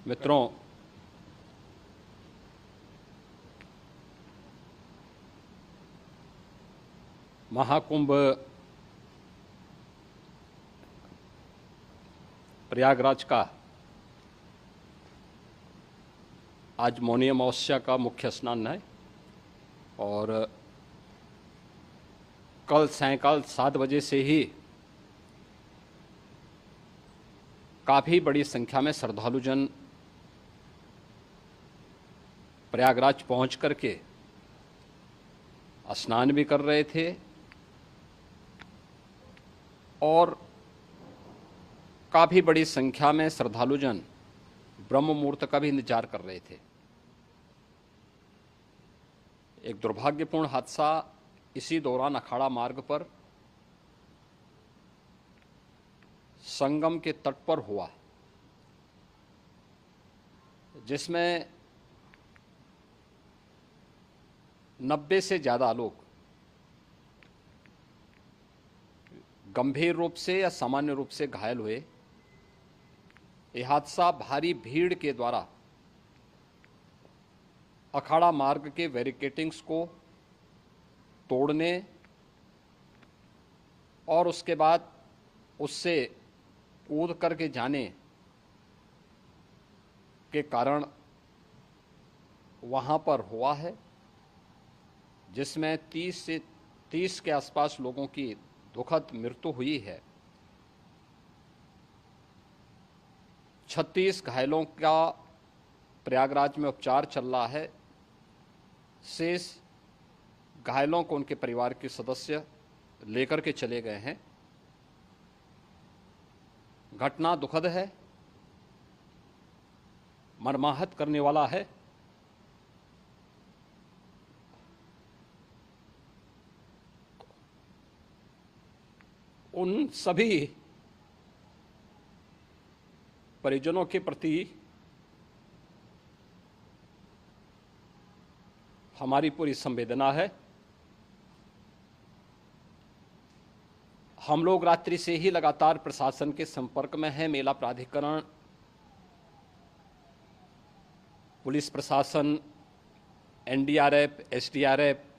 मित्रों, महाकुंभ प्रयागराज का आज मौनी अमावस्या का मुख्य स्नान है और कल सायंकाल 7 बजे से ही काफ़ी बड़ी संख्या में श्रद्धालुजन प्रयागराज पहुंच करके स्नान भी कर रहे थे और काफ़ी बड़ी संख्या में श्रद्धालुजन ब्रह्म मुहूर्त का भी इंतजार कर रहे थे। एक दुर्भाग्यपूर्ण हादसा इसी दौरान अखाड़ा मार्ग पर संगम के तट पर हुआ, जिसमें 90 से ज़्यादा लोग गंभीर रूप से या सामान्य रूप से घायल हुए। यह हादसा भारी भीड़ के द्वारा अखाड़ा मार्ग के बैरिकेडिंग्स को तोड़ने और उसके बाद उससे कूद करके जाने के कारण वहाँ पर हुआ है, जिसमें 30 के आसपास लोगों की दुखद मृत्यु हुई है। 36 घायलों का प्रयागराज में उपचार चल रहा है। शेष घायलों को उनके परिवार के सदस्य लेकर के चले गए हैं। घटना दुखद है, मर्माहत करने वाला है। उन सभी परिजनों के प्रति हमारी पूरी संवेदना है। हम लोग रात्रि से ही लगातार प्रशासन के संपर्क में हैं। मेला प्राधिकरण, पुलिस प्रशासन, एनडीआरएफ, एसडीआरएफ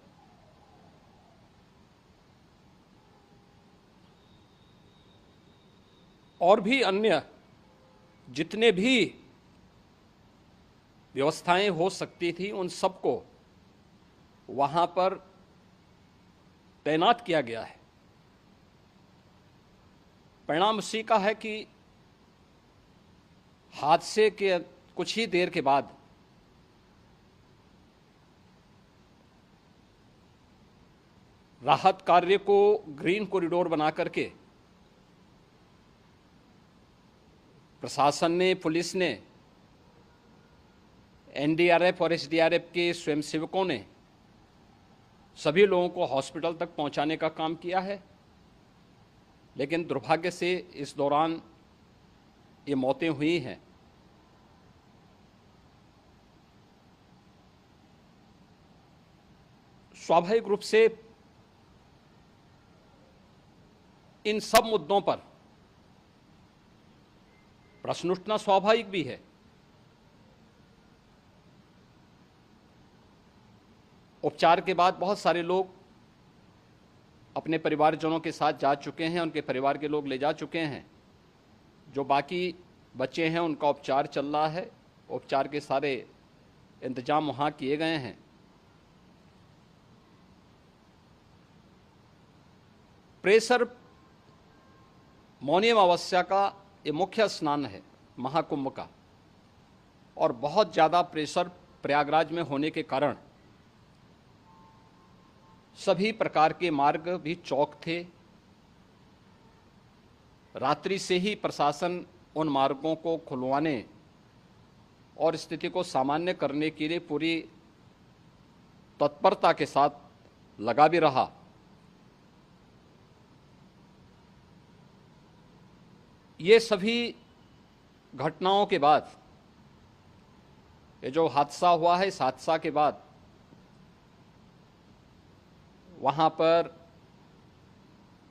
और भी अन्य जितने भी व्यवस्थाएं हो सकती थी उन सबको वहां पर तैनात किया गया है। परिणाम उसी का है कि हादसे के कुछ ही देर के बाद राहत कार्य को ग्रीन कॉरिडोर बना करके प्रशासन ने, पुलिस ने, एनडीआरएफ और एसडीआरएफ के स्वयंसेवकों ने सभी लोगों को हॉस्पिटल तक पहुंचाने का काम किया है। लेकिन दुर्भाग्य से इस दौरान ये मौतें हुई हैं। स्वाभाविक रूप से इन सब मुद्दों पर प्रश्न उठना स्वाभाविक भी है। उपचार के बाद बहुत सारे लोग अपने परिवारजनों के साथ जा चुके हैं, उनके परिवार के लोग ले जा चुके हैं। जो बाकी बच्चे हैं उनका उपचार चल रहा है। उपचार के सारे इंतजाम वहाँ किए गए हैं। प्रेशर मौनी अमावस्या का ये मुख्य स्नान है महाकुंभ का, और बहुत ज़्यादा प्रेशर प्रयागराज में होने के कारण सभी प्रकार के मार्ग भी चौक थे। रात्रि से ही प्रशासन उन मार्गों को खुलवाने और स्थिति को सामान्य करने के लिए पूरी तत्परता के साथ लगा भी रहा। ये सभी घटनाओं के बाद, ये जो हादसा हुआ है, इस हादसा के बाद वहाँ पर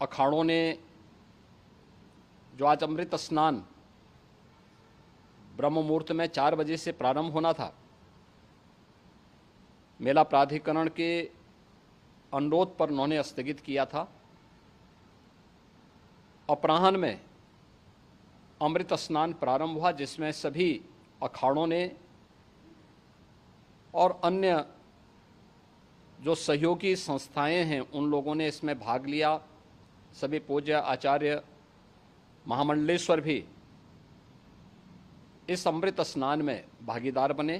अखाड़ों ने जो आज अमृत स्नान ब्रह्म मुहूर्त में 4 बजे से प्रारंभ होना था। मेला प्राधिकरण के अनुरोध पर उन्होंने स्थगित किया था। अपराह्न में अमृत स्नान प्रारंभ हुआ, जिसमें सभी अखाड़ों ने और अन्य जो सहयोगी संस्थाएं हैं उन लोगों ने इसमें भाग लिया। सभी पूज्य आचार्य महामंडलेश्वर भी इस अमृत स्नान में भागीदार बने।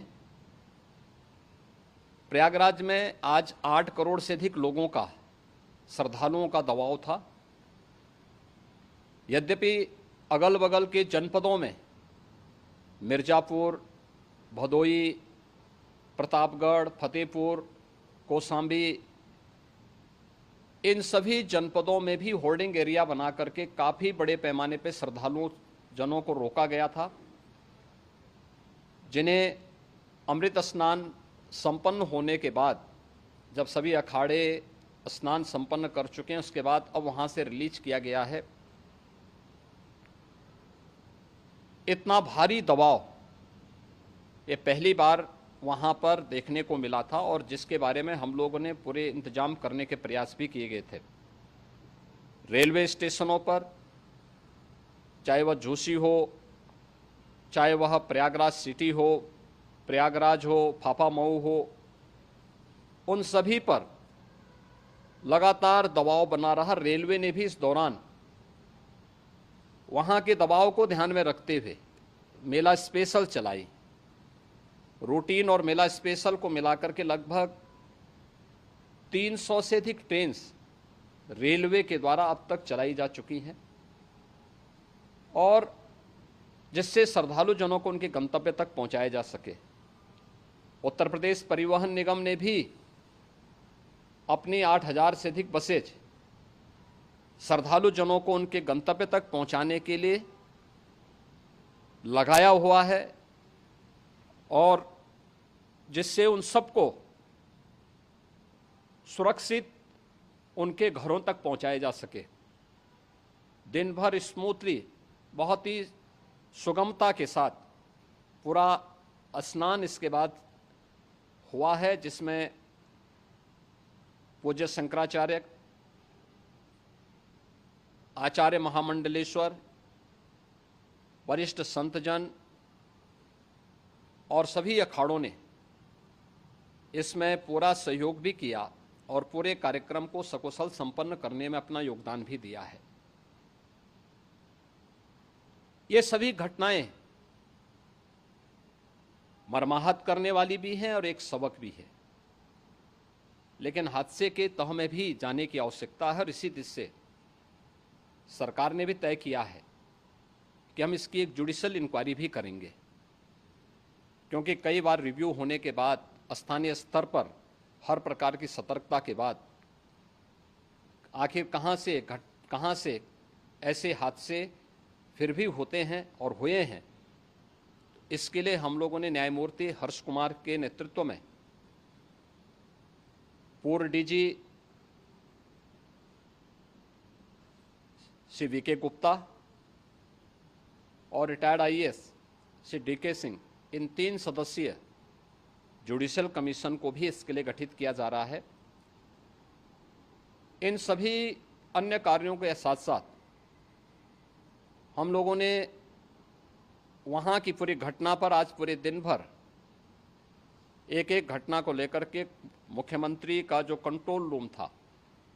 प्रयागराज में आज 8 करोड़ से अधिक लोगों का, श्रद्धालुओं का दबाव था। यद्यपि अगल बगल के जनपदों में मिर्जापुर, भदोई, प्रतापगढ़, फतेहपुर, कौशाम्बी, इन सभी जनपदों में भी होर्डिंग एरिया बना करके काफ़ी बड़े पैमाने पर श्रद्धालुओं जनों को रोका गया था, जिन्हें अमृत स्नान संपन्न होने के बाद, जब सभी अखाड़े स्नान संपन्न कर चुके हैं, उसके बाद अब वहाँ से रिलीज किया गया है। इतना भारी दबाव ये पहली बार वहाँ पर देखने को मिला था, और जिसके बारे में हम लोगों ने पूरे इंतजाम करने के प्रयास भी किए गए थे। रेलवे स्टेशनों पर, चाहे वह झूसी हो, चाहे वह प्रयागराज सिटी हो, प्रयागराज हो, फाफामऊ हो, उन सभी पर लगातार दबाव बना रहा। रेलवे ने भी इस दौरान वहाँ के दबाव को ध्यान में रखते हुए मेला स्पेशल चलाई। रूटीन और मेला स्पेशल को मिलाकर के लगभग 300 से अधिक ट्रेन रेलवे के द्वारा अब तक चलाई जा चुकी हैं, और जिससे श्रद्धालु जनों को उनके गंतव्य तक पहुंचाया जा सके। उत्तर प्रदेश परिवहन निगम ने भी अपनी 8000 से अधिक बसेज श्रद्धालु जनों को उनके गंतव्य तक पहुंचाने के लिए लगाया हुआ है, और जिससे उन सबको सुरक्षित उनके घरों तक पहुंचाया जा सके। दिन भर स्मूथली, बहुत ही सुगमता के साथ पूरा स्नान इसके बाद हुआ है, जिसमें पूज्य शंकराचार्य, आचार्य महामंडलेश्वर, वरिष्ठ संतजन और सभी अखाड़ों ने इसमें पूरा सहयोग भी किया और पूरे कार्यक्रम को सकुशल संपन्न करने में अपना योगदान भी दिया है। ये सभी घटनाएं मर्माहत करने वाली भी हैं और एक सबक भी है, लेकिन हादसे के तह में भी जाने की आवश्यकता है, और इसी दिशा से सरकार ने भी तय किया है कि हम इसकी एक जुडिशियल इंक्वायरी भी करेंगे, क्योंकि कई बार रिव्यू होने के बाद स्थानीय स्तर पर हर प्रकार की सतर्कता के बाद आखिर कहां से ऐसे हादसे फिर भी होते हैं और हुए हैं। इसके लिए हम लोगों ने न्यायमूर्ति हर्ष कुमार के नेतृत्व में पूर्व डीजी श्री वीके गुप्ता और retired IAS Shri DK Singh, इन 3 सदस्यीय जुडिशियल कमीशन को भी इसके लिए गठित किया जा रहा है। इन सभी अन्य कार्यों के साथ साथ हम लोगों ने वहाँ की पूरी घटना पर आज पूरे दिन भर एक एक घटना को लेकर के मुख्यमंत्री का जो कंट्रोल रूम था,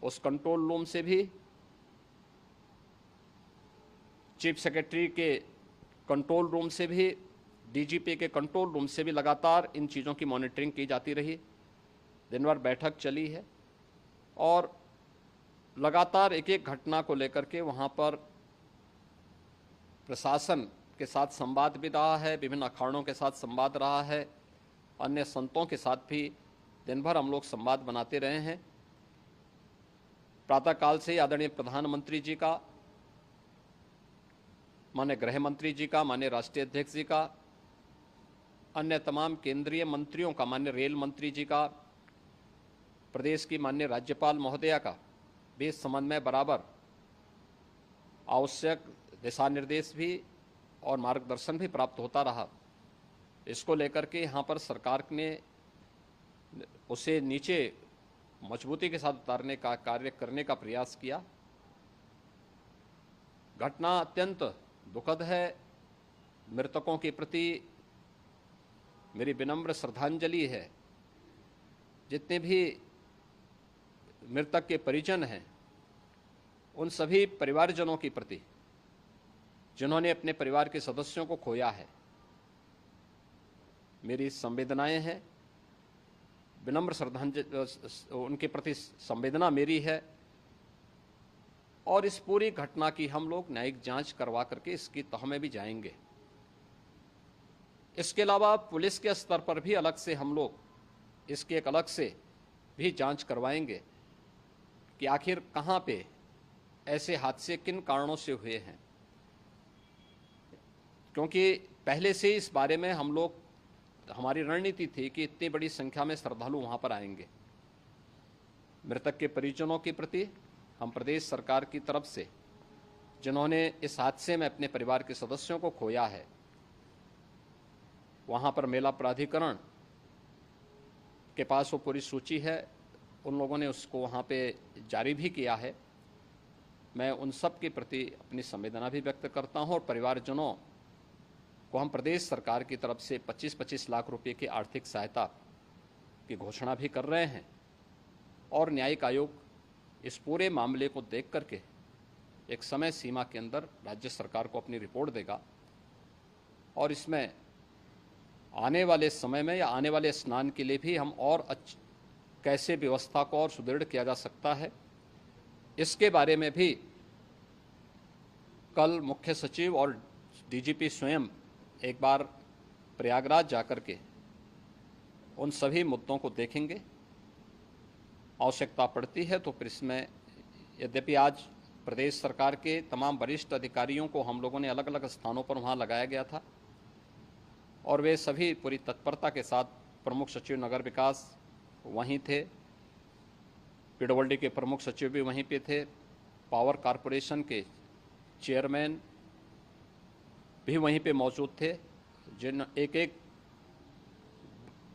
उस कंट्रोल रूम से भी, चीफ सेक्रेटरी के कंट्रोल रूम से भी, डीजीपी के कंट्रोल रूम से भी लगातार इन चीज़ों की मॉनिटरिंग की जाती रही। दिन भर बैठक चली है और लगातार एक एक घटना को लेकर के वहाँ पर प्रशासन के साथ संवाद भी रहा है, विभिन्न अखाड़ों के साथ संवाद रहा है, अन्य संतों के साथ भी दिन भर हम लोग संवाद बनाते रहे हैं। प्रातःकाल से आदरणीय प्रधानमंत्री जी का, माननीय गृह मंत्री जी का, माननीय राष्ट्रीय अध्यक्ष जी का, अन्य तमाम केंद्रीय मंत्रियों का, माननीय रेल मंत्री जी का, प्रदेश की माननीय राज्यपाल महोदया का भी इस संबंध में बराबर आवश्यक दिशा निर्देश भी और मार्गदर्शन भी प्राप्त होता रहा। इसको लेकर के यहाँ पर सरकार ने उसे नीचे मजबूती के साथ उतारने का कार्य करने का प्रयास किया। घटना अत्यंत दुखद है। मृतकों के प्रति मेरी विनम्र श्रद्धांजलि है। जितने भी मृतक के परिजन हैं, उन सभी परिवारजनों के प्रति जिन्होंने अपने परिवार के सदस्यों को खोया है, मेरी संवेदनाएं हैं। विनम्र श्रद्धांजलि उनके प्रति संवेदना मेरी है। और इस पूरी घटना की हम लोग न्यायिक जांच करवा करके इसकी तह में भी जाएंगे। इसके अलावा पुलिस के स्तर पर भी अलग से हम लोग इसकी एक अलग से भी जांच करवाएंगे कि आखिर कहां पे ऐसे हादसे किन कारणों से हुए हैं, क्योंकि पहले से इस बारे में हम लोग, हमारी रणनीति थी कि इतनी बड़ी संख्या में श्रद्धालु वहां पर आएंगे। मृतक के परिजनों के प्रति हम प्रदेश सरकार की तरफ से, जिन्होंने इस हादसे में अपने परिवार के सदस्यों को खोया है, वहां पर मेला प्राधिकरण के पास वो पूरी सूची है, उन लोगों ने उसको वहां पे जारी भी किया है। मैं उन सब के प्रति अपनी संवेदना भी व्यक्त करता हूं और परिवारजनों को हम प्रदेश सरकार की तरफ से 25-25 लाख रुपए की आर्थिक सहायता की घोषणा भी कर रहे हैं। और न्यायिक आयोग इस पूरे मामले को देख करके एक समय सीमा के अंदर राज्य सरकार को अपनी रिपोर्ट देगा और इसमें आने वाले समय में या आने वाले स्नान के लिए भी हम और कैसे व्यवस्था को और सुदृढ़ किया जा सकता है, इसके बारे में भी कल मुख्य सचिव और डीजीपी स्वयं एक बार प्रयागराज जाकर के उन सभी मुद्दों को देखेंगे। आवश्यकता पड़ती है तो फिर इसमें, यद्यपि आज प्रदेश सरकार के तमाम वरिष्ठ अधिकारियों को हम लोगों ने अलग अलग स्थानों पर वहाँ लगाया गया था और वे सभी पूरी तत्परता के साथ, प्रमुख सचिव नगर विकास वहीं थे, पीडब्ल्यूडी के प्रमुख सचिव भी वहीं पे थे, पावर कॉरपोरेशन के चेयरमैन भी वहीं पे मौजूद थे, जिन एक एक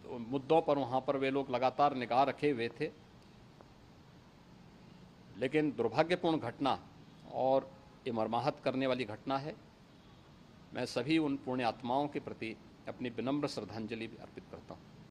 मुद्दों पर वहाँ पर वे लोग लगातार निगाह रखे हुए थे। लेकिन दुर्भाग्यपूर्ण घटना और ये मर्माहत करने वाली घटना है। मैं सभी उन पुण्य आत्माओं के प्रति अपनी विनम्र श्रद्धांजलि भी अर्पित करता हूँ।